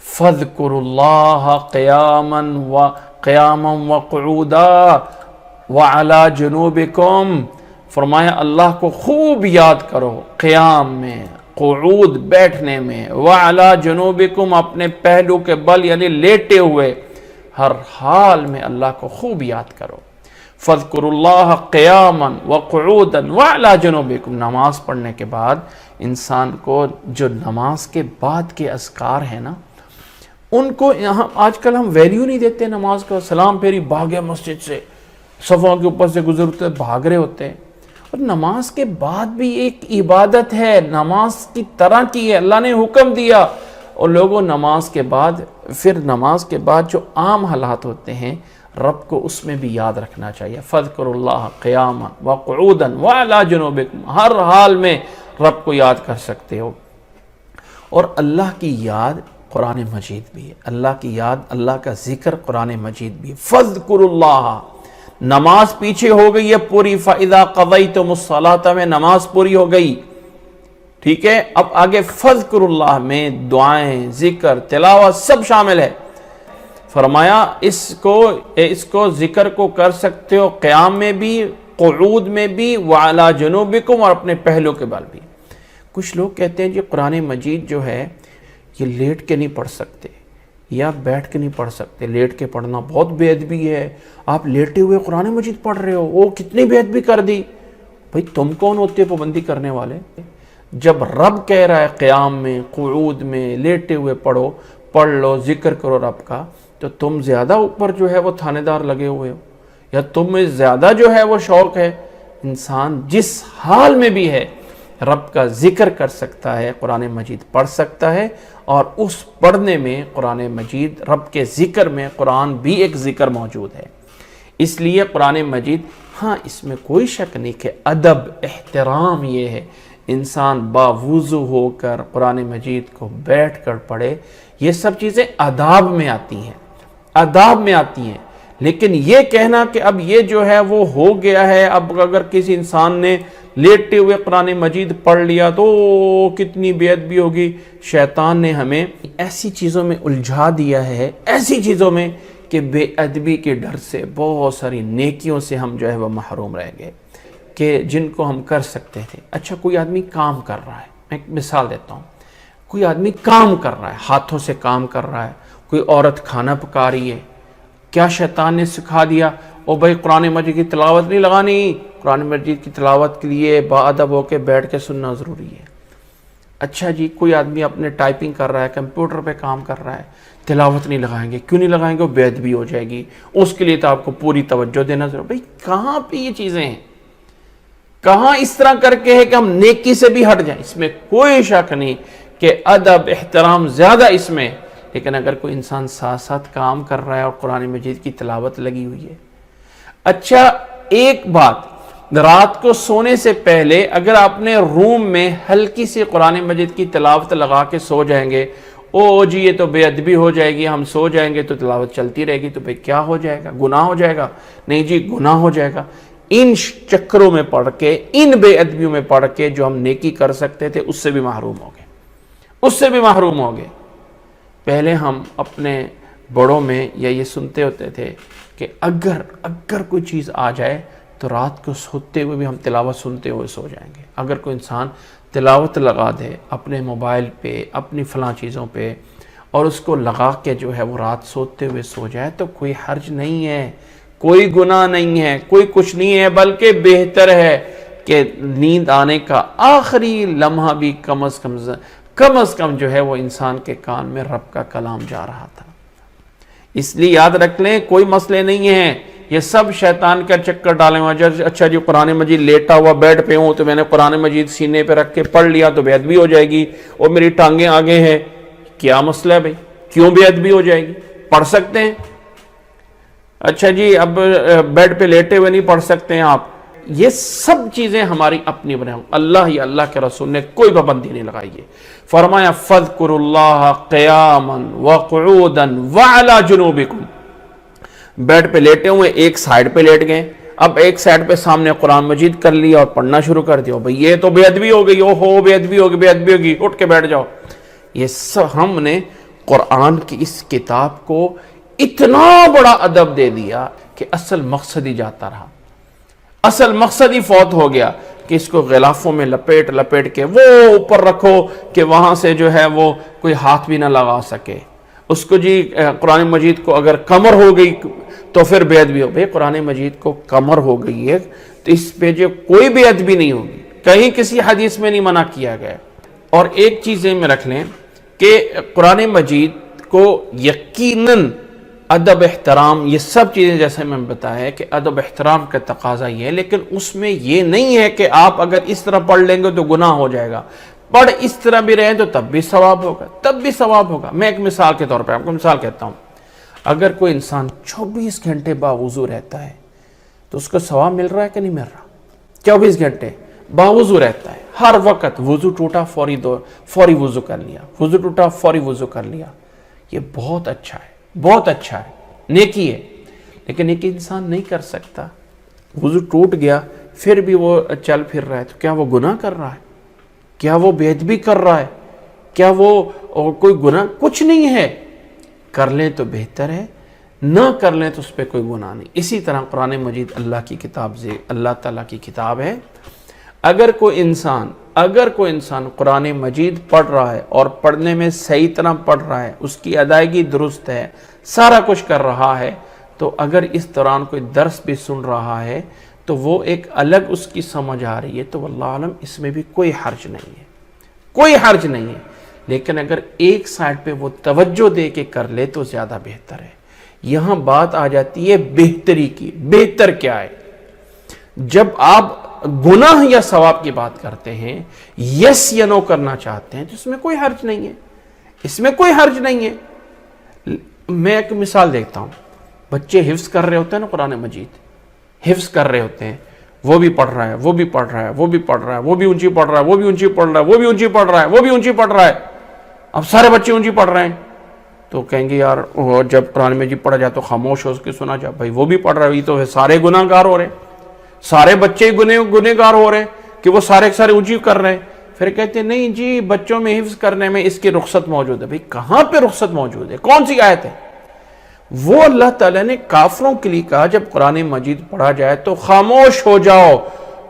فَاذْكُرُوا اللَّهَ قِيَامًا وَقُعُودًا وَعَلَى جُنُوبِكُمْ، فرمایا اللہ کو خوب یاد کرو قیام میں، قعود بیٹھنے میں، وَعَلَى جُنُوبِكُمْ اپنے پہلو کے بل یعنی لیٹے ہوئے، ہر حال میں اللہ کو خوب یاد کرو۔ فَاذْكُرُوا اللَّهَ قِيَامًا وَقُعُودًا وَعَلَى جُنُوبِكُمْ، نماز پڑھنے کے بعد انسان کو جو نماز کے بعد کے اذکار ہیں نا، ان کو آج کل ہم ویلیو نہیں دیتے نماز کا، سلام پھیری بھاگے مسجد سے، صفوں کے اوپر سے گزرتے بھاگ رہے ہوتے ہیں، اور نماز کے بعد بھی ایک عبادت ہے، نماز کی طرح کی ہے، اللہ نے حکم دیا، اور لوگوں نماز کے بعد پھر نماز کے بعد جو عام حالات ہوتے ہیں رب کو اس میں بھی یاد رکھنا چاہیے۔ فَاذْكُرُوا اللَّهَ قِيَامًا وَقُعُودًا وَعَلَى جُنُوبِكُمْ، ہر حال میں رب کو یاد کر سکتے ہو۔ اور اللہ کی یاد قرآن مجید بھی ہے، اللہ کی یاد، اللہ کا ذکر قرآن مجید بھی ہے۔ فَاذْكُرُوا اللَّهَ، نماز پیچھے ہو گئی ہے پوری، فَإِذَا قَضَيْتُمُ الصَّلَاةَ میں نماز پوری ہو گئی، ٹھیک ہے۔ اب آگے فَاذْكُرُوا اللَّهَ میں دعائیں، ذکر، تلاوت سب شامل ہے۔ فرمایا اس کو ذکر کو کر سکتے ہو قیام میں بھی، قعود میں بھی، وَعَلَى جُنُوبِكُمْ اور اپنے پہلو کے بل بھی۔ کچھ لوگ کہتے ہیں جی قرآن مجید جو ہے یہ لیٹ کے نہیں پڑھ سکتے یا بیٹھ کے نہیں پڑھ سکتے، لیٹ کے پڑھنا بہت بے ادبی ہے، آپ لیٹے ہوئے قرآن مجید پڑھ رہے ہو، وہ کتنی بے ادبی کر دی۔ بھئی تم کون ہوتے پابندی کرنے والے؟ جب رب کہہ رہا ہے قیام میں، قعود میں، لیٹے ہوئے پڑھ لو، ذکر کرو رب کا، تو تم زیادہ اوپر جو ہے وہ تھانے دار لگے ہوئے ہو، یا تم میں زیادہ جو ہے وہ شوق ہے۔ انسان جس حال میں بھی ہے رب کا ذکر کر سکتا ہے، قرآن مجید پڑھ سکتا ہے، اور اس پڑھنے میں قرآن مجید، رب کے ذکر میں قرآن بھی ایک ذکر موجود ہے۔ اس لیے قرآن مجید، ہاں اس میں کوئی شک نہیں کہ ادب، احترام یہ ہے انسان باوضو ہو کر قرآن مجید کو بیٹھ کر پڑھے، یہ سب چیزیں آداب میں آتی ہیں، آداب میں آتی ہیں۔ لیکن یہ کہنا کہ اب یہ جو ہے وہ ہو گیا ہے، اب اگر کسی انسان نے لیٹے ہوئے قرآن مجید پڑھ لیا تو کتنی بے ادبی ہوگی، شیطان نے ہمیں ایسی چیزوں میں الجھا دیا ہے، ایسی چیزوں میں کہ بے ادبی کے ڈر سے بہت ساری نیکیوں سے ہم جو ہے وہ محروم رہ گئے کہ جن کو ہم کر سکتے تھے۔ اچھا کوئی آدمی کام کر رہا ہے، میں ایک مثال دیتا ہوں، کوئی آدمی کام کر رہا ہے، ہاتھوں سے کام کر رہا ہے، کوئی عورت کھانا پکا رہی ہے، کیا شیطان نے سکھا دیا او بھائی قرآن مجید کی تلاوت نہیں لگانی، قرآن مجید کی تلاوت کے لیے باادب ہو کے بیٹھ کے سننا ضروری ہے۔ اچھا جی کوئی آدمی اپنے ٹائپنگ کر رہا ہے، کمپیوٹر پہ کام کر رہا ہے، تلاوت نہیں لگائیں گے، کیوں نہیں لگائیں گے؟ وہ بے ادبی ہو جائے گی، اس کے لیے تو آپ کو پوری توجہ دینا ضروری۔ بھائی کہاں پہ یہ چیزیں ہیں، کہاں اس طرح کر کے ہے کہ ہم نیکی سے بھی ہٹ جائیں؟ اس میں کوئی شک نہیں کہ ادب، احترام زیادہ اس میں، لیکن اگر کوئی انسان ساتھ ساتھ کام کر رہا ہے اور قرآن مجید کی تلاوت لگی ہوئی ہے۔ اچھا ایک بات، رات کو سونے سے پہلے اگر آپ نے روم میں ہلکی سی قرآن مجید کی تلاوت لگا کے سو جائیں گے، او جی یہ تو بے ادبی ہو جائے گی، ہم سو جائیں گے تو تلاوت چلتی رہے گی، تو بھئی کیا ہو جائے گا؟ گناہ ہو جائے گا؟ نہیں جی گناہ ہو جائے گا۔ ان چکروں میں پڑھ کے، ان بے ادبیوں میں پڑھ کے جو ہم نیکی کر سکتے تھے اس سے بھی محروم ہو گئے، اس سے بھی محروم ہو گئے۔ پہلے ہم اپنے بڑوں میں یہ سنتے ہوتے تھے کہ اگر کوئی چیز آ جائے تو رات کو سوتے ہوئے بھی ہم تلاوت سنتے ہوئے سو جائیں گے۔ اگر کوئی انسان تلاوت لگا دے اپنے موبائل پہ، اپنی فلاں چیزوں پہ، اور اس کو لگا کے جو ہے وہ رات سوتے ہوئے سو جائے تو کوئی حرج نہیں ہے، کوئی گناہ نہیں ہے، کوئی کچھ نہیں ہے، بلکہ بہتر ہے کہ نیند آنے کا آخری لمحہ بھی کم از کم جو ہے وہ انسان کے کان میں رب کا کلام جا رہا تھا۔ اس لیے یاد رکھ لیں کوئی مسئلے نہیں ہیں، یہ سب شیطان کا چکر ڈالے ہوئے۔ اچھا جی قرآن مجید لیٹا ہوا بیڈ پہ ہوں تو میں نے قرآن مجید سینے پہ رکھ کے پڑھ لیا تو بے ادبی ہو جائے گی، اور میری ٹانگیں آگے ہیں، کیا مسئلہ ہے بھائی؟ کیوں بے ادبی ہو جائے گی؟ پڑھ سکتے ہیں۔ اچھا جی اب بیڈ پہ لیٹے ہوئے نہیں پڑھ سکتے ہیں آپ، یہ سب چیزیں ہماری اپنی بنے ہوں، اللہ یا اللہ کے رسول نے کوئی پابندی نہیں لگائی ہے۔ فرمایا فَاذْكُرُوا اللَّهَ قِيَامًا وَقُعُودًا وَعَلَى جُنُوبِكُمْ، بیڈ پہ لیٹے ہوئے ایک سائیڈ پہ لیٹ گئے، اب ایک سائیڈ پہ سامنے قرآن مجید کر لیا اور پڑھنا شروع کر دیا، بھئی یہ تو بے ادبی ہو گئی، اوہو بے ادبی ہوگی، بے ادبی ہوگی، اٹھ کے بیٹھ جاؤ۔ یہ سب ہم نے قرآن کی اس کتاب کو اتنا بڑا ادب دے دیا کہ اصل مقصد ہی جاتا رہا، اصل مقصد ہی فوت ہو گیا کہ اس کو غلافوں میں لپیٹ کے وہ اوپر رکھو کہ وہاں سے جو ہے وہ کوئی ہاتھ بھی نہ لگا سکے اس کو۔ جی قرآن مجید کو اگر کمر ہو گئی تو پھر بے ادبی ہو، بھئی قرآن مجید کو کمر ہو گئی ہے تو اس پہ جو کوئی بے ادبی نہیں ہوگی، کہیں کسی حدیث میں نہیں منع کیا گیا۔ اور ایک چیز میں رکھ لیں کہ قرآن مجید کو یقیناً ادب احترام یہ سب چیزیں جیسے میں نے بتایا کہ ادب احترام کا تقاضا یہ ہے، لیکن اس میں یہ نہیں ہے کہ آپ اگر اس طرح پڑھ لیں گے تو گناہ ہو جائے گا، پڑھ اس طرح بھی رہیں تو تب بھی ثواب ہوگا، تب بھی ثواب ہوگا۔ میں ایک مثال کے طور پہ آپ کو مثال کہتا ہوں، اگر کوئی انسان 24 گھنٹے باوضو رہتا ہے تو اس کو ثواب مل رہا ہے کہ نہیں مل رہا؟ 24 گھنٹے باوضو رہتا ہے، ہر وقت وضو ٹوٹا فوری وضو کر لیا، وضو ٹوٹا فوری وضو کر لیا، یہ بہت اچھا ہے، بہت اچھا ہے، نیکی ہے۔ لیکن ایک انسان نہیں کر سکتا، وضو ٹوٹ گیا پھر بھی وہ چل پھر رہا ہے، تو کیا وہ گناہ کر رہا ہے؟ کیا وہ بے ادبی کر رہا ہے؟ کیا وہ کوئی گناہ؟ کچھ نہیں ہے۔ کر لیں تو بہتر ہے، نہ کر لیں تو اس پہ کوئی گناہ نہیں۔ اسی طرح قرآن مجید اللہ کی کتاب سے، اللہ تعالیٰ کی کتاب ہے۔ اگر کوئی انسان قرآن مجید پڑھ رہا ہے اور پڑھنے میں صحیح طرح پڑھ رہا ہے، اس کی ادائیگی درست ہے، سارا کچھ کر رہا ہے، تو اگر اس دوران کوئی درس بھی سن رہا ہے تو وہ ایک الگ اس کی سمجھ آ رہی ہے، تو واللہ عالم اس میں بھی کوئی حرج نہیں ہے، کوئی حرج نہیں ہے۔ لیکن اگر ایک سائڈ پہ وہ توجہ دے کے کر لے تو زیادہ بہتر ہے۔ یہاں بات آ جاتی ہے بہتری کی۔ بہتر کیا ہے؟ جب آپ گناہ یا ثواب کی بات کرتے ہیں، یس یا نو کرنا چاہتے ہیں، تو اس میں کوئی حرج نہیں ہے، اس میں کوئی حرج نہیں ہے۔ میں ایک مثال دیکھتا ہوں، بچے حفظ کر رہے ہوتے ہیں نا قرآن مجید، حفظ کر رہے ہوتے ہیں، وہ بھی پڑھ رہا ہے، وہ بھی پڑھ رہا ہے، وہ بھی پڑھ رہا ہے، وہ بھی اونچی پڑھ رہا ہے، وہ بھی اونچی پڑھ رہا ہے، وہ بھی اونچی پڑھ رہا ہے، وہ بھی اونچی پڑھ رہا ہے۔ اب سارے بچے اونچی پڑھ رہے ہیں تو کہیں گے یار جب قرآن مجید پڑھا جائے تو خاموش ہو اس کی سنا جائے۔ بھائی وہ بھی پڑھ رہا ہے، یہ تو سارے گناہ گار ہو رہے ہیں، سارے بچے گناہ گار ہو رہے ہیں کہ وہ سارے اونچی کر رہے ہیں۔ پھر کہتے ہیں نہیں جی بچوں میں حفظ کرنے میں اس کی رخصت موجود ہے۔ بھئی کہاں پہ رخصت موجود ہے؟ کون سی آیت ہے؟ وہ اللہ تعالیٰ نے کافروں کے لیے کہا جب قرآن مجید پڑھا جائے تو خاموش ہو جاؤ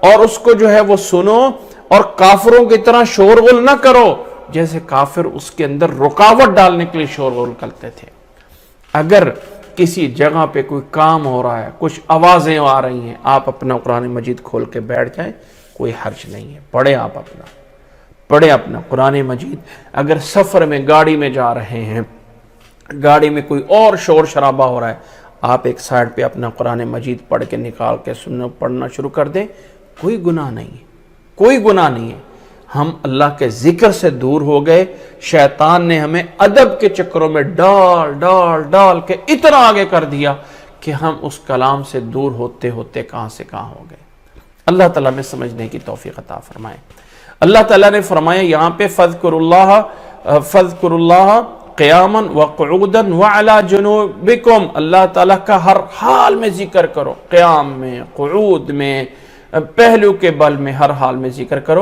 اور اس کو جو ہے وہ سنو، اور کافروں کی طرح شورغل نہ کرو جیسے کافر اس کے اندر رکاوٹ ڈالنے کے لیے شورغل کرتے تھے۔ اگر کسی جگہ پہ کوئی کام ہو رہا ہے، کچھ آوازیں آ رہی ہیں، آپ اپنا قرآن مجید کھول کے بیٹھ جائیں، کوئی حرج نہیں ہے، پڑھیں آپ پڑھیں اپنا قرآن مجید۔ اگر سفر میں گاڑی میں جا رہے ہیں، گاڑی میں کوئی اور شور شرابہ ہو رہا ہے، آپ ایک سائڈ پہ اپنا قرآن مجید پڑھ کے نکال کے پڑھنا شروع کر دیں، کوئی گناہ نہیں ہے، کوئی گناہ نہیں ہے۔ ہم اللہ کے ذکر سے دور ہو گئے، شیطان نے ہمیں ادب کے چکروں میں ڈال کے اتنا آگے کر دیا کہ ہم اس کلام سے دور ہوتے ہوتے کہاں سے کہاں ہو گئے۔ اللہ تعالیٰ میں سمجھنے کی توفیق عطا فرمائے۔ اللہ تعالیٰ نے فرمایا یہاں پہ فَاذْكُرُوا اللَّهَ قیاما وقعودا وعلی جنوبکم، اللہ تعالیٰ کا ہر حال میں ذکر کرو، قیام میں، قعود میں، پہلو کے بل میں، ہر حال میں ذکر کرو۔